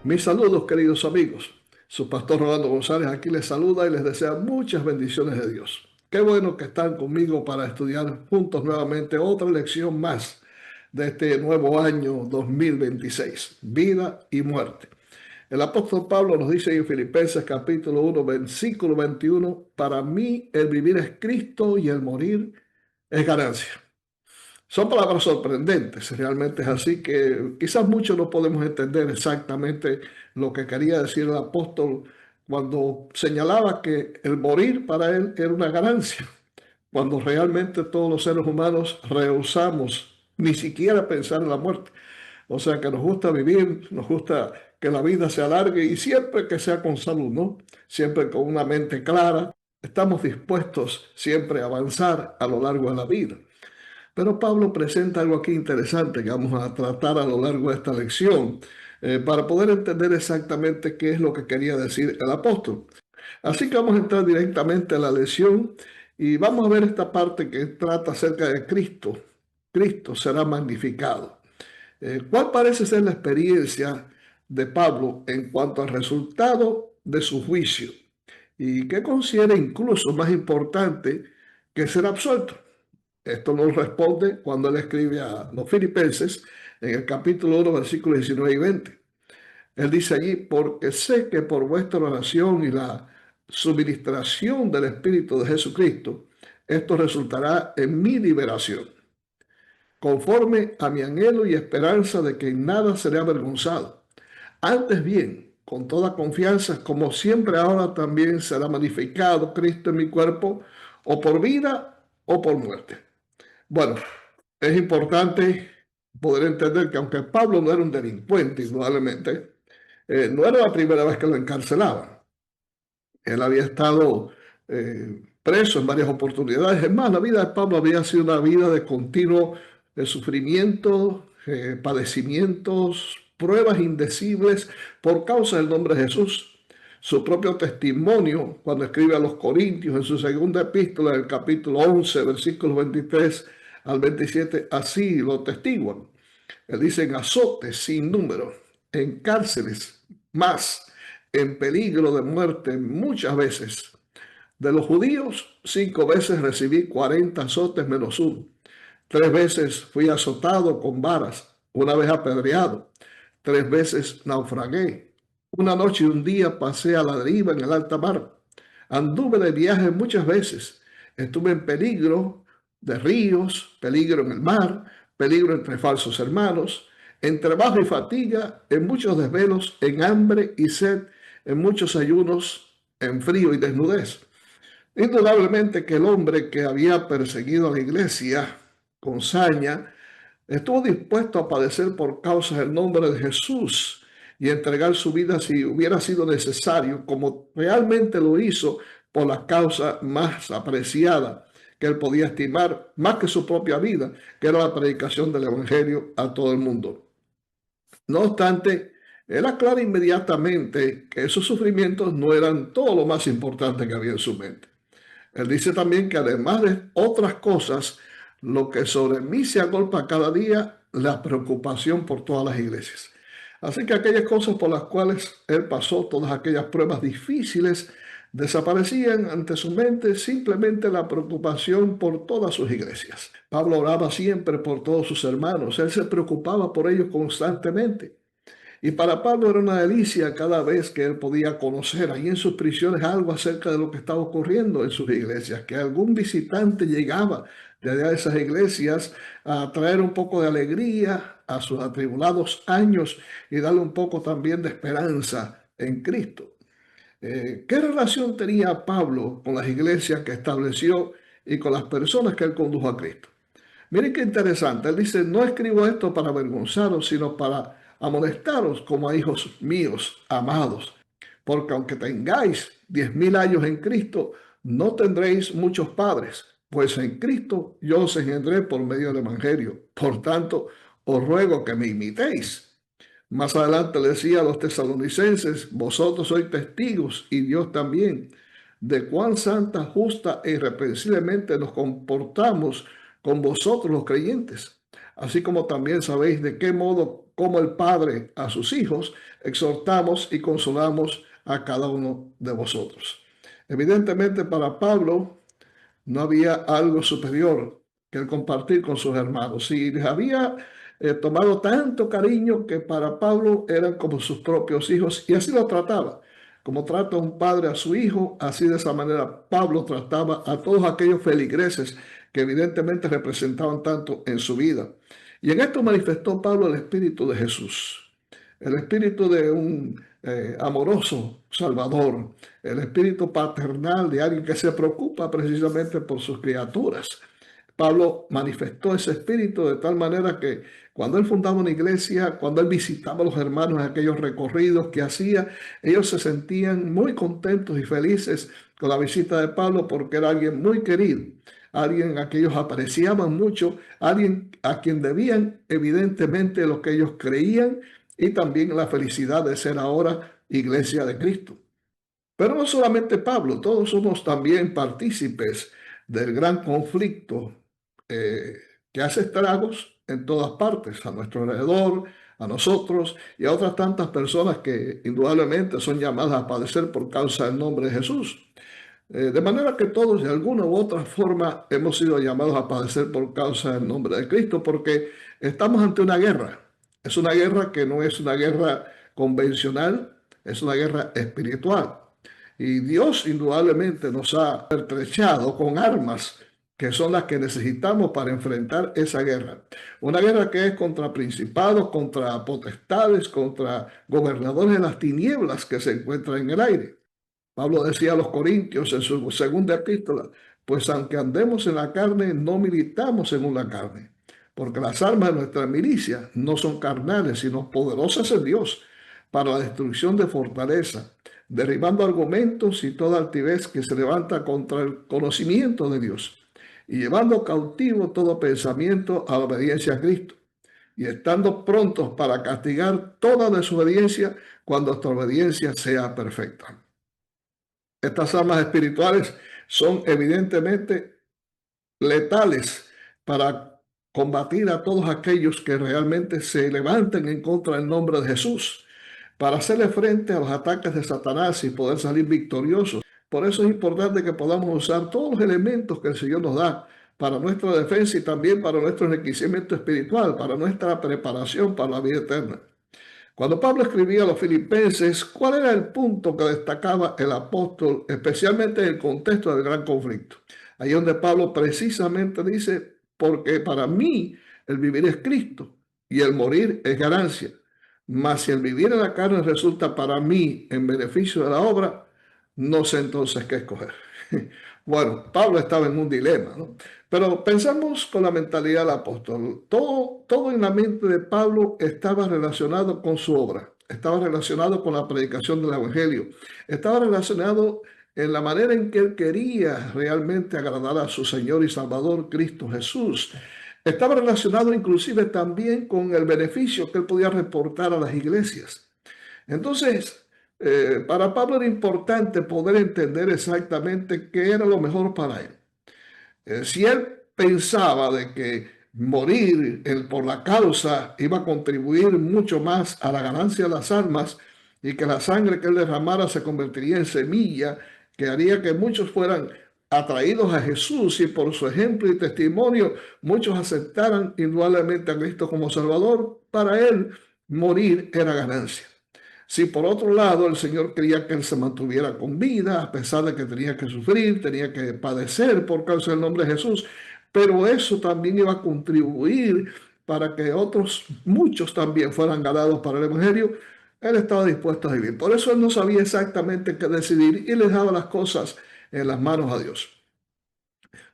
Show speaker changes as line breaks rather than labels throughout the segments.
Mis saludos, queridos amigos. Su pastor Rolando González aquí les saluda y les desea muchas bendiciones de Dios. Qué bueno que están conmigo para estudiar juntos nuevamente otra lección más de este nuevo año 2026, vida y muerte. El apóstol Pablo nos dice en Filipenses capítulo 1, versículo 21, para mí el vivir es Cristo y el morir es ganancia. Son palabras sorprendentes, realmente es así que quizás muchos no podemos entender exactamente lo que quería decir el apóstol cuando señalaba que el morir para él era una ganancia, cuando realmente todos los seres humanos rehusamos ni siquiera pensar en la muerte. O sea que nos gusta vivir, nos gusta que la vida se alargue y siempre que sea con salud, ¿no? Siempre con una mente clara, estamos dispuestos siempre a avanzar a lo largo de la vida. Pero Pablo presenta algo aquí interesante que vamos a tratar a lo largo de esta lección para poder entender exactamente qué es lo que quería decir el apóstol. Así que vamos a entrar directamente a la lección y vamos a ver esta parte que trata acerca de Cristo. Cristo será magnificado. ¿Cuál parece ser la experiencia de Pablo en cuanto al resultado de su juicio? ¿Y qué considera incluso más importante que ser absuelto? Esto nos responde cuando él escribe a los filipenses en el capítulo 1, versículos 19 y 20. Él dice allí, porque sé que por vuestra oración y la suministración del Espíritu de Jesucristo, esto resultará en mi liberación, conforme a mi anhelo y esperanza de que en nada seré avergonzado. Antes bien, con toda confianza, como siempre ahora también será magnificado Cristo en mi cuerpo, o por vida o por muerte. Bueno, es importante poder entender que aunque Pablo no era un delincuente, indudablemente, no era la primera vez que lo encarcelaban. Él había estado preso en varias oportunidades. Es más, la vida de Pablo había sido una vida de continuo sufrimiento, padecimientos, pruebas indecibles por causa del nombre de Jesús. Su propio testimonio, cuando escribe a los Corintios en su segunda epístola, en el capítulo 11, versículos 23 al 27, así lo testiguan. Él dice en azotes sin número, en cárceles más, en peligro de muerte muchas veces. De los judíos, 5 veces recibí 40 azotes menos uno. 3 veces fui azotado con varas, una vez apedreado, 3 veces naufragué. Una noche y un día pasé a la deriva en el alta mar. Anduve de viaje muchas veces. Estuve en peligro de ríos, peligro en el mar, peligro entre falsos hermanos, en trabajo y fatiga, en muchos desvelos, en hambre y sed, en muchos ayunos, en frío y desnudez. Indudablemente que el hombre que había perseguido a la iglesia con saña estuvo dispuesto a padecer por causa del nombre de Jesús y entregar su vida si hubiera sido necesario, como realmente lo hizo por la causa más apreciada que él podía estimar, más que su propia vida, que era la predicación del Evangelio a todo el mundo. No obstante, él aclara inmediatamente que esos sufrimientos no eran todo lo más importante que había en su mente. Él dice también que además de otras cosas, lo que sobre mí se agolpa cada día, la preocupación por todas las iglesias. Así que aquellas cosas por las cuales él pasó, todas aquellas pruebas difíciles, desaparecían ante su mente simplemente la preocupación por todas sus iglesias. Pablo oraba siempre por todos sus hermanos, él se preocupaba por ellos constantemente. Y para Pablo era una delicia cada vez que él podía conocer ahí en sus prisiones algo acerca de lo que estaba ocurriendo en sus iglesias, que algún visitante llegaba de allá de esas iglesias a traer un poco de alegría a sus atribulados años y darle un poco también de esperanza en Cristo. ¿Qué relación tenía Pablo con las iglesias que estableció y con las personas que él condujo a Cristo? Miren qué interesante. Él dice, no escribo esto para avergonzaros, sino para amonestaros como a hijos míos, amados. Porque aunque tengáis 10.000 años en Cristo, no tendréis muchos padres, pues en Cristo yo os engendré por medio del Evangelio. Por tanto, os ruego que me imitéis. Más adelante le decía a los tesalonicenses, vosotros sois testigos y Dios también, de cuán santa, justa e irreprensiblemente nos comportamos con vosotros los creyentes, así como también sabéis de qué modo como el Padre a sus hijos, exhortamos y consolamos a cada uno de vosotros. Evidentemente para Pablo no había algo superior que el compartir con sus hermanos. Y les había tomado tanto cariño que para Pablo eran como sus propios hijos y así lo trataba. Como trata un padre a su hijo, así de esa manera Pablo trataba a todos aquellos feligreses que evidentemente representaban tanto en su vida. Y en esto manifestó Pablo el espíritu de Jesús, el espíritu de un amoroso Salvador, el espíritu paternal de alguien que se preocupa precisamente por sus criaturas. Pablo manifestó ese espíritu de tal manera que cuando él fundaba una iglesia, cuando él visitaba a los hermanos en aquellos recorridos que hacía, ellos se sentían muy contentos y felices con la visita de Pablo porque era alguien muy querido, alguien a que ellos apreciaban mucho, alguien a quien debían evidentemente lo que ellos creían y también la felicidad de ser ahora iglesia de Cristo. Pero no solamente Pablo, todos somos también partícipes del gran conflicto eh, que hace estragos en todas partes, a nuestro alrededor, a nosotros y a otras tantas personas que indudablemente son llamadas a padecer por causa del nombre de Jesús. De manera que todos de alguna u otra forma hemos sido llamados a padecer por causa del nombre de Cristo, porque estamos ante una guerra. Es una guerra que no es una guerra convencional, es una guerra espiritual. Y Dios indudablemente nos ha pertrechado con armas que son las que necesitamos para enfrentar esa guerra. Una guerra que es contra principados, contra potestades, contra gobernadores de las tinieblas que se encuentran en el aire. Pablo decía a los Corintios en su segunda epístola, pues aunque andemos en la carne, no militamos según la carne, porque las armas de nuestra milicia no son carnales, sino poderosas en Dios para la destrucción de fortaleza, derribando argumentos y toda altivez que se levanta contra el conocimiento de Dios, y llevando cautivo todo pensamiento a la obediencia a Cristo, y estando prontos para castigar toda desobediencia cuando nuestra obediencia sea perfecta. Estas armas espirituales son evidentemente letales para combatir a todos aquellos que realmente se levanten en contra del nombre de Jesús, para hacerle frente a los ataques de Satanás y poder salir victoriosos. Por eso es importante que podamos usar todos los elementos que el Señor nos da para nuestra defensa y también para nuestro enriquecimiento espiritual, para nuestra preparación para la vida eterna. Cuando Pablo escribía a los filipenses, ¿cuál era el punto que destacaba el apóstol, especialmente en el contexto del gran conflicto? Ahí donde Pablo precisamente dice, porque para mí el vivir es Cristo y el morir es ganancia. Mas si el vivir en la carne resulta para mí en beneficio de la obra, no sé entonces qué escoger. Bueno, Pablo estaba en un dilema, ¿no? Pero pensamos con la mentalidad del apóstol. Todo en la mente de Pablo estaba relacionado con su obra, estaba relacionado con la predicación del Evangelio, estaba relacionado en la manera en que él quería realmente agradar a su Señor y Salvador Cristo Jesús. Estaba relacionado inclusive también con el beneficio que él podía reportar a las iglesias. Entonces, para Pablo era importante poder entender exactamente qué era lo mejor para él. Si él pensaba de que morir por la causa iba a contribuir mucho más a la ganancia de las almas y que la sangre que él derramara se convertiría en semilla que haría que muchos fueran atraídos a Jesús y por su ejemplo y testimonio muchos aceptaran indudablemente a Cristo como Salvador, para él morir era ganancia. Si por otro lado el Señor quería que él se mantuviera con vida, a pesar de que tenía que sufrir, tenía que padecer por causa del nombre de Jesús, pero eso también iba a contribuir para que otros, muchos también fueran ganados para el Evangelio, él estaba dispuesto a vivir. Por eso él no sabía exactamente qué decidir y le dejaba las cosas en las manos a Dios.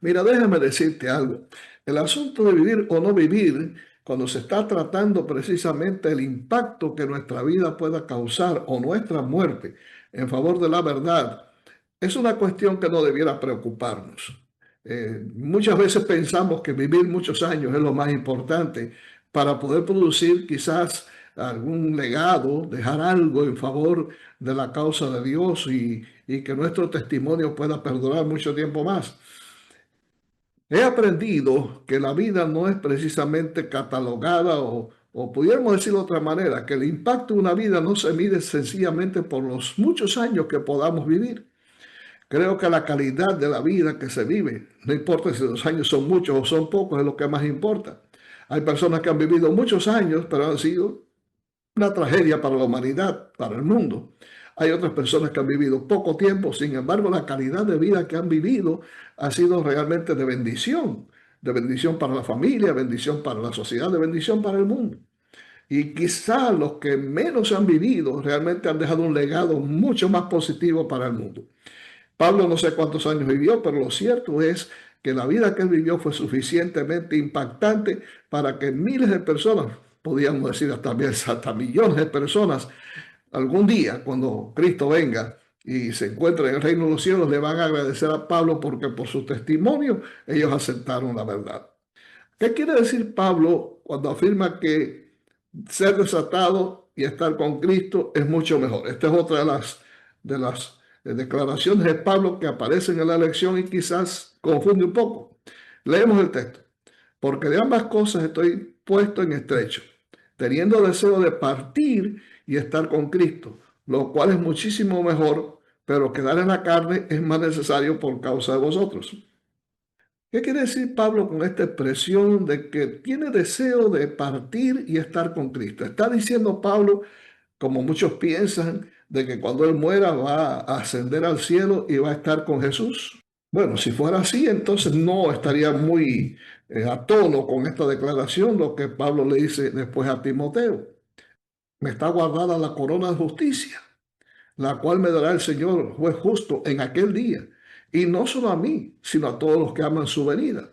Mira, déjame decirte algo. El asunto de vivir o no vivir, cuando se está tratando precisamente el impacto que nuestra vida pueda causar o nuestra muerte en favor de la verdad, es una cuestión que no debiera preocuparnos. Muchas veces pensamos que vivir muchos años es lo más importante para poder producir quizás algún legado, dejar algo en favor de la causa de Dios y que nuestro testimonio pueda perdurar mucho tiempo más. He aprendido que la vida no es precisamente catalogada o pudiéramos decirlo de otra manera, que el impacto de una vida no se mide sencillamente por los muchos años que podamos vivir. Creo que la calidad de la vida que se vive, no importa si los años son muchos o son pocos, es lo que más importa. Hay personas que han vivido muchos años, pero han sido una tragedia para la humanidad, para el mundo. Hay otras personas que han vivido poco tiempo, sin embargo, la calidad de vida que han vivido ha sido realmente de bendición para la familia, bendición para la sociedad, de bendición para el mundo. Y quizá los que menos han vivido realmente han dejado un legado mucho más positivo para el mundo. Pablo no sé cuántos años vivió, pero lo cierto es que la vida que él vivió fue suficientemente impactante para que miles de personas, podríamos decir hasta millones de personas, algún día cuando Cristo venga y se encuentre en el reino de los cielos, le van a agradecer a Pablo porque por su testimonio ellos aceptaron la verdad. ¿Qué quiere decir Pablo cuando afirma que ser desatado y estar con Cristo es mucho mejor? Esta es otra de las declaraciones de Pablo que aparecen en la lección y quizás confunde un poco. Leemos el texto. Porque de ambas cosas estoy puesto en estrecho, teniendo deseo de partir y estar con Cristo, lo cual es muchísimo mejor, pero quedar en la carne es más necesario por causa de vosotros. ¿Qué quiere decir Pablo con esta expresión de que tiene deseo de partir y estar con Cristo? Está diciendo Pablo, como muchos piensan, de que cuando él muera va a ascender al cielo y va a estar con Jesús. Bueno, si fuera así, entonces no estaría muy a tono con esta declaración, lo que Pablo le dice después a Timoteo. Me está guardada la corona de justicia, la cual me dará el Señor juez justo en aquel día. Y no solo a mí, sino a todos los que aman su venida.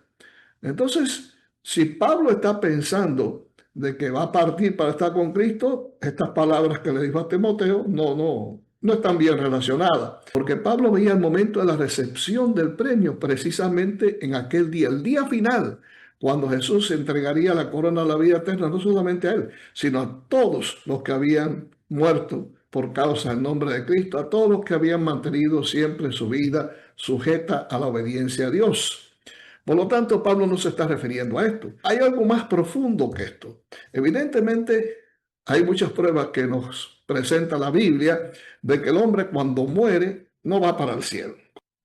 Entonces, si Pablo está pensando de que va a partir para estar con Cristo, estas palabras que le dijo a Timoteo no están bien relacionadas, porque Pablo veía el momento de la recepción del premio precisamente en aquel día, el día final, cuando Jesús entregaría la corona de la vida eterna, no solamente a él, sino a todos los que habían muerto por causa del nombre de Cristo, a todos los que habían mantenido siempre su vida sujeta a la obediencia a Dios. Por lo tanto, Pablo no se está refiriendo a esto. Hay algo más profundo que esto. Evidentemente, hay muchas pruebas que nos presenta la Biblia de que el hombre cuando muere no va para el cielo.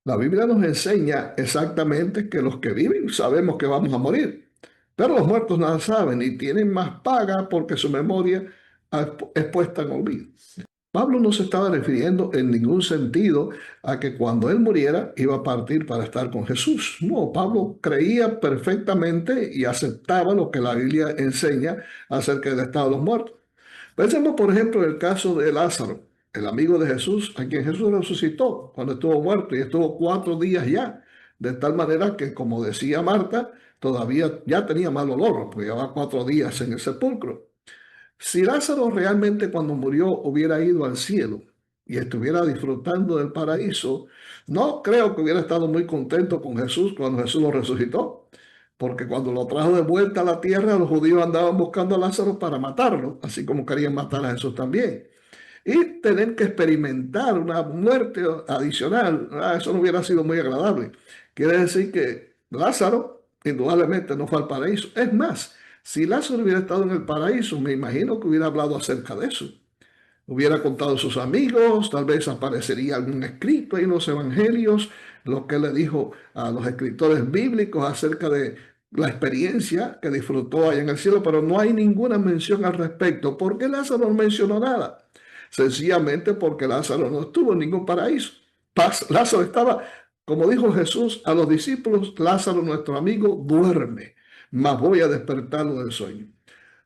La Biblia nos enseña exactamente que los que viven sabemos que vamos a morir, pero los muertos nada saben y tienen más paga porque su memoria es puesta en olvido. Pablo no se estaba refiriendo en ningún sentido a que cuando él muriera iba a partir para estar con Jesús. No, Pablo creía perfectamente y aceptaba lo que la Biblia enseña acerca del estado de los muertos. Pensemos, por ejemplo, en el caso de Lázaro, el amigo de Jesús, a quien Jesús resucitó cuando estuvo muerto y estuvo 4 días ya, de tal manera que, como decía Marta, todavía ya tenía mal olor, porque llevaba 4 días en el sepulcro. Si Lázaro realmente cuando murió hubiera ido al cielo y estuviera disfrutando del paraíso, no creo que hubiera estado muy contento con Jesús cuando Jesús lo resucitó, porque cuando lo trajo de vuelta a la tierra, los judíos andaban buscando a Lázaro para matarlo, así como querían matar a Jesús también. Y tener que experimentar una muerte adicional, eso no hubiera sido muy agradable. Quiere decir que Lázaro indudablemente no fue al paraíso. Es más, si Lázaro hubiera estado en el paraíso, me imagino que hubiera hablado acerca de eso. Hubiera contado a sus amigos, tal vez aparecería algún escrito ahí en los evangelios, lo que le dijo a los escritores bíblicos acerca de la experiencia que disfrutó allá en el cielo, pero no hay ninguna mención al respecto. ¿Por qué Lázaro no mencionó nada? Sencillamente porque Lázaro no estuvo en ningún paraíso. Lázaro estaba, como dijo Jesús a los discípulos, Lázaro, nuestro amigo, duerme, mas voy a despertarlo del sueño.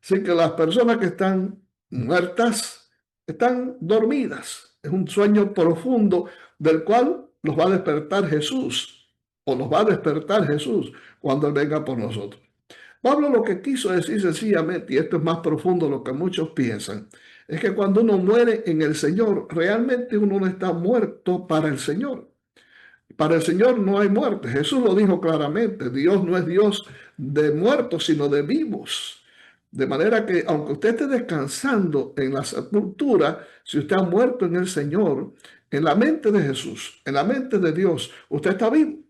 Así que las personas que están muertas están dormidas. Es un sueño profundo del cual los va a despertar Jesús, o los va a despertar Jesús cuando Él venga por nosotros. Pablo lo que quiso decir sencillamente, y esto es más profundo de lo que muchos piensan, es que cuando uno muere en el Señor, realmente uno no está muerto para el Señor. Para el Señor no hay muerte. Jesús lo dijo claramente. Dios no es Dios de muertos, sino de vivos. De manera que aunque usted esté descansando en la sepultura, si usted ha muerto en el Señor, en la mente de Jesús, en la mente de Dios, usted está vivo,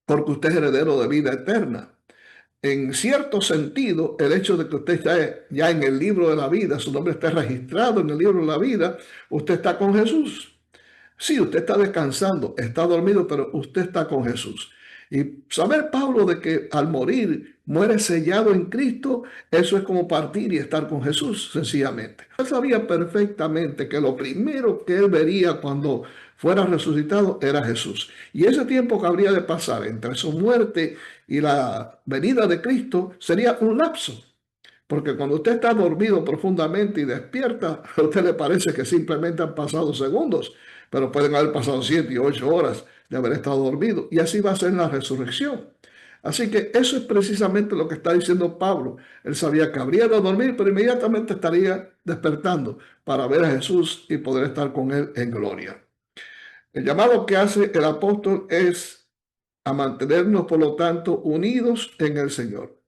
porque usted es heredero de vida eterna. en cierto sentido, el hecho de que usted esté ya en el libro de la vida, su nombre esté registrado en el libro de la vida, usted está con Jesús. Sí, usted está descansando, está dormido, pero usted está con Jesús. Y saber, Pablo, de que al morir muere sellado en Cristo, eso es como partir y estar con Jesús, sencillamente. Él sabía perfectamente que lo primero que él vería cuando fuera resucitado era Jesús. Y ese tiempo que habría de pasar entre su muerte y la venida de Cristo sería un lapso. Porque cuando usted está dormido profundamente y despierta, a usted le parece que simplemente han pasado segundos, pero pueden haber pasado 7 y 8 horas de haber estado dormido. Y así va a ser en la resurrección. Así que eso es precisamente lo que está diciendo Pablo. Él sabía que habría de dormir, pero inmediatamente estaría despertando para ver a Jesús y poder estar con él en gloria. El llamado que hace el apóstol es a mantenernos, por lo tanto, unidos en el Señor.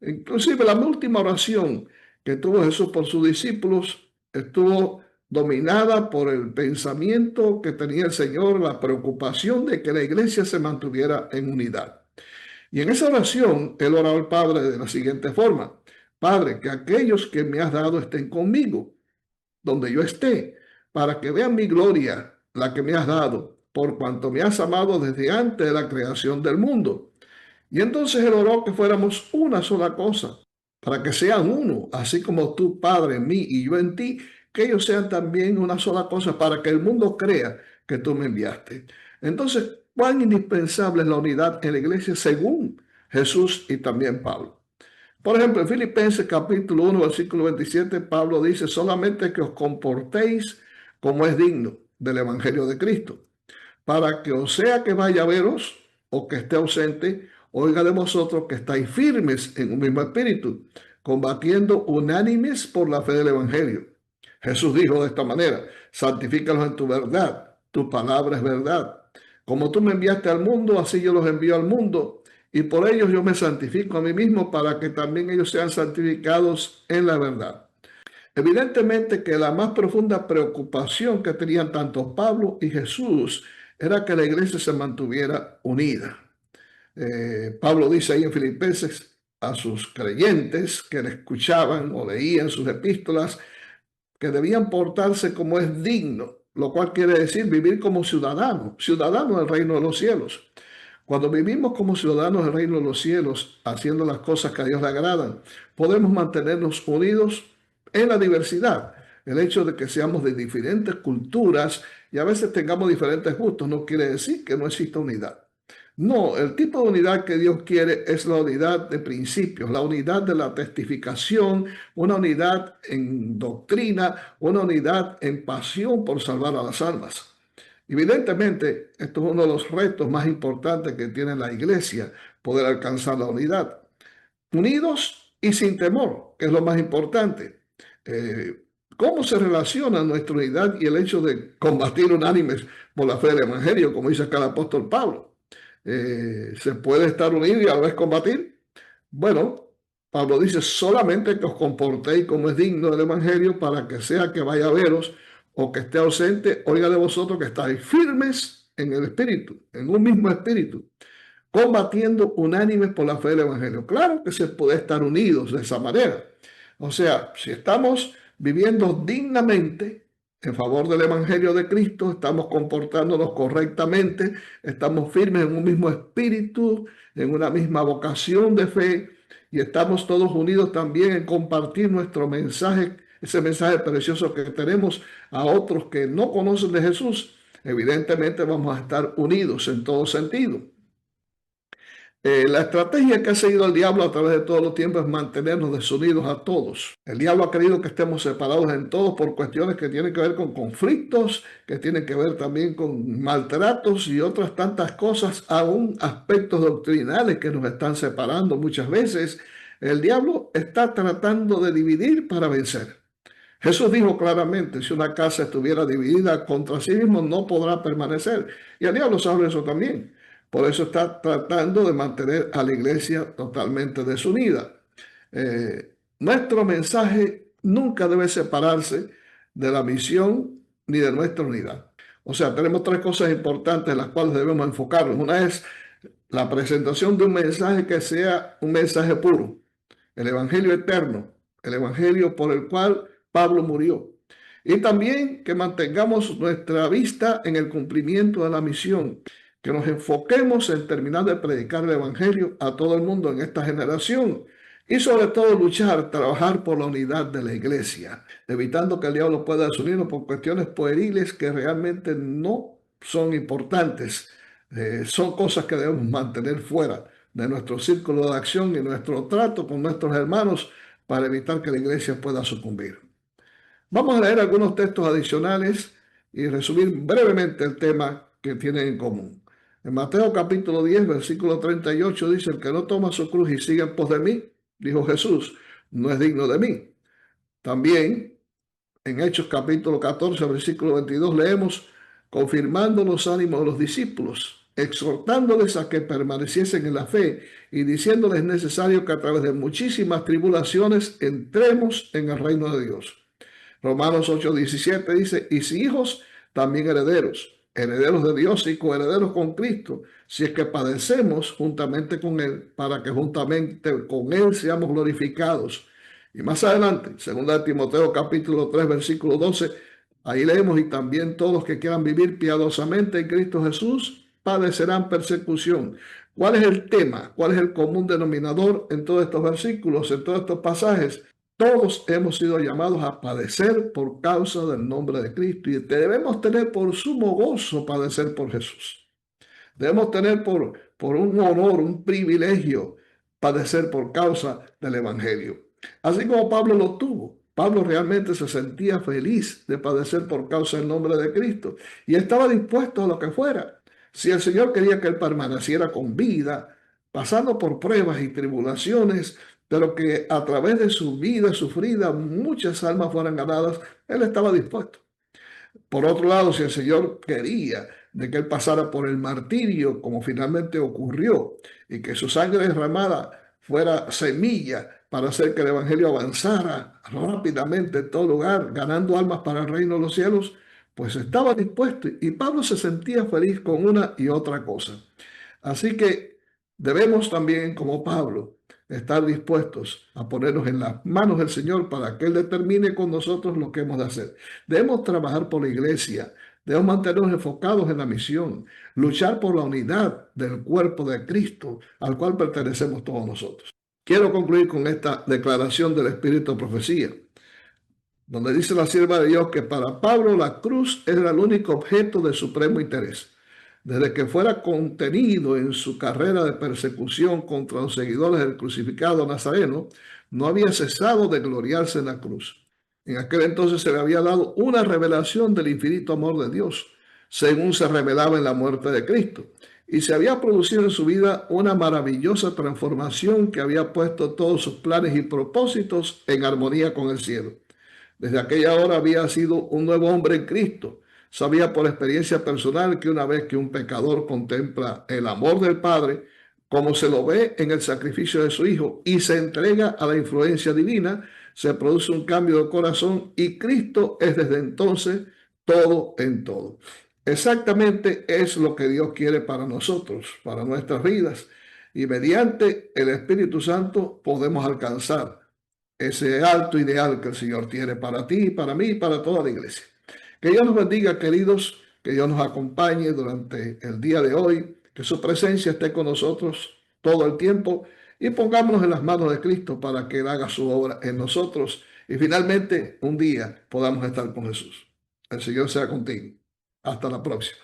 Inclusive la última oración que tuvo Jesús por sus discípulos estuvo dominada por el pensamiento que tenía el Señor, la preocupación de que la iglesia se mantuviera en unidad. Y en esa oración, él oraba al Padre de la siguiente forma: Padre, que aquellos que me has dado estén conmigo, donde yo esté, para que vean mi gloria, la que me has dado, por cuanto me has amado desde antes de la creación del mundo. Y entonces él oró que fuéramos una sola cosa, para que sean uno, así como tú, Padre, en mí y yo en ti, que ellos sean también una sola cosa, para que el mundo crea que tú me enviaste. Entonces, cuán indispensable es la unidad en la iglesia según Jesús y también Pablo. Por ejemplo, en Filipenses capítulo 1, versículo 27, Pablo dice: solamente que os comportéis como es digno del Evangelio de Cristo, para que o sea que vaya a veros o que esté ausente, oiga de vosotros que estáis firmes en un mismo espíritu, combatiendo unánimes por la fe del Evangelio. Jesús dijo de esta manera: santifícalos en tu verdad, tu palabra es verdad. Como tú me enviaste al mundo, así yo los envío al mundo, y por ellos yo me santifico a mí mismo, para que también ellos sean santificados en la verdad. Evidentemente que la más profunda preocupación que tenían tanto Pablo y Jesús era que la iglesia se mantuviera unida. Pablo dice ahí en Filipenses a sus creyentes que le escuchaban o leían sus epístolas que debían portarse como es digno, lo cual quiere decir vivir como ciudadanos, ciudadanos del reino de los cielos. Cuando vivimos como ciudadanos del reino de los cielos, haciendo las cosas que a Dios le agradan, podemos mantenernos unidos en la diversidad. El hecho de que seamos de diferentes culturas y a veces tengamos diferentes gustos no quiere decir que no exista unidad. No, el tipo de unidad que Dios quiere es la unidad de principios, la unidad de la testificación, una unidad en doctrina, una unidad en pasión por salvar a las almas. Evidentemente, esto es uno de los retos más importantes que tiene la iglesia, poder alcanzar la unidad. Unidos y sin temor, que es lo más importante. ¿Cómo se relaciona nuestra unidad y el hecho de combatir unánimes por la fe del Evangelio, como dice acá el apóstol Pablo? ¿Se puede estar unido y a la vez combatir? Bueno, Pablo dice: solamente que os comportéis como es digno del Evangelio, para que sea que vaya a veros o que esté ausente, oiga de vosotros que estáis firmes en el espíritu, en un mismo espíritu, combatiendo unánimes por la fe del Evangelio. Claro que se puede estar unidos de esa manera. O sea, si estamos viviendo dignamente en favor del Evangelio de Cristo, estamos comportándonos correctamente, estamos firmes en un mismo espíritu, en una misma vocación de fe, y estamos todos unidos también en compartir nuestro mensaje, ese mensaje precioso que tenemos a otros que no conocen de Jesús. Evidentemente vamos a estar unidos en todo sentido. La estrategia que ha seguido el diablo a través de todos los tiempos es mantenernos desunidos a todos. El diablo ha querido que estemos separados en todos por cuestiones que tienen que ver con conflictos, que tienen que ver también con maltratos y otras tantas cosas, aún aspectos doctrinales que nos están separando muchas veces. El diablo está tratando de dividir para vencer. Jesús dijo claramente: si una casa estuviera dividida contra sí mismo, no podrá permanecer. Y el diablo sabe eso también. Por eso está tratando de mantener a la iglesia totalmente desunida. Nuestro mensaje nunca debe separarse de la misión ni de nuestra unidad. O sea, tenemos tres cosas importantes en las cuales debemos enfocarnos. Una es La presentación de un mensaje que sea un mensaje puro, el evangelio eterno, el evangelio por el cual Pablo murió. Y también que mantengamos nuestra vista en el cumplimiento de la misión, que nos enfoquemos en terminar de predicar el evangelio a todo el mundo en esta generación y sobre todo luchar, trabajar por la unidad de la iglesia, evitando que el diablo pueda desunirnos por cuestiones pueriles que realmente no son importantes. Son cosas que debemos mantener fuera de nuestro círculo de acción y nuestro trato con nuestros hermanos para evitar que la iglesia pueda sucumbir. Vamos a leer algunos textos adicionales y resumir brevemente el tema que tienen en común. En Mateo capítulo 10, versículo 38 dice: el que no toma su cruz y sigue en pos de mí, dijo Jesús, no es digno de mí. También en Hechos capítulo 14, versículo 22 leemos: confirmando los ánimos de los discípulos, exhortándoles a que permaneciesen en la fe y diciéndoles necesario que a través de muchísimas tribulaciones entremos en el reino de Dios. Romanos 8:17 dice: y si hijos, también herederos, herederos de Dios y coherederos con Cristo, si es que padecemos juntamente con Él, para que juntamente con Él seamos glorificados. Y más adelante, 2 Timoteo capítulo 3, versículo 12, ahí leemos: y también todos los que quieran vivir piadosamente en Cristo Jesús padecerán persecución. ¿Cuál es el tema? ¿Cuál es el común denominador en todos estos versículos, en todos estos pasajes? Todos hemos sido llamados a padecer por causa del nombre de Cristo y debemos tener por sumo gozo padecer por Jesús. Debemos tener por un honor, un privilegio, padecer por causa del Evangelio. Así como Pablo lo tuvo. Pablo realmente se sentía feliz de padecer por causa del nombre de Cristo y estaba dispuesto a lo que fuera. Si el Señor quería que él permaneciera con vida, pasando por pruebas y tribulaciones, pero que a través de su vida sufrida muchas almas fueran ganadas, él estaba dispuesto. Por otro lado, si el Señor quería de que él pasara por el martirio, como finalmente ocurrió, y que su sangre derramada fuera semilla para hacer que el Evangelio avanzara rápidamente en todo lugar, ganando almas para el reino de los cielos, pues estaba dispuesto. Y Pablo se sentía feliz con una y otra cosa. Así que debemos también, como Pablo, estar dispuestos a ponernos en las manos del Señor para que Él determine con nosotros lo que hemos de hacer. Debemos trabajar por la iglesia, debemos mantenernos enfocados en la misión, luchar por la unidad del cuerpo de Cristo, al cual pertenecemos todos nosotros. Quiero concluir con esta declaración del Espíritu de Profecía, donde dice la sierva de Dios que para Pablo la cruz era el único objeto de supremo interés. Desde que fuera contenido en su carrera de persecución contra los seguidores del crucificado nazareno, no había cesado de gloriarse en la cruz. En aquel entonces se le había dado una revelación del infinito amor de Dios, según se revelaba en la muerte de Cristo. Y se había producido en su vida una maravillosa transformación que había puesto todos sus planes y propósitos en armonía con el cielo. Desde aquella hora había sido un nuevo hombre en Cristo. Sabía por experiencia personal que una vez que un pecador contempla el amor del Padre, como se lo ve en el sacrificio de su Hijo, y se entrega a la influencia divina, se produce un cambio de corazón y Cristo es desde entonces todo en todo. Exactamente es lo que Dios quiere para nosotros, para nuestras vidas. Y mediante el Espíritu Santo podemos alcanzar ese alto ideal que el Señor tiene para ti, para mí y para toda la iglesia. Que Dios nos bendiga, queridos, que Dios nos acompañe durante el día de hoy, que su presencia esté con nosotros todo el tiempo y pongámonos en las manos de Cristo para que Él haga su obra en nosotros y finalmente un día podamos estar con Jesús. El Señor sea contigo. Hasta la próxima.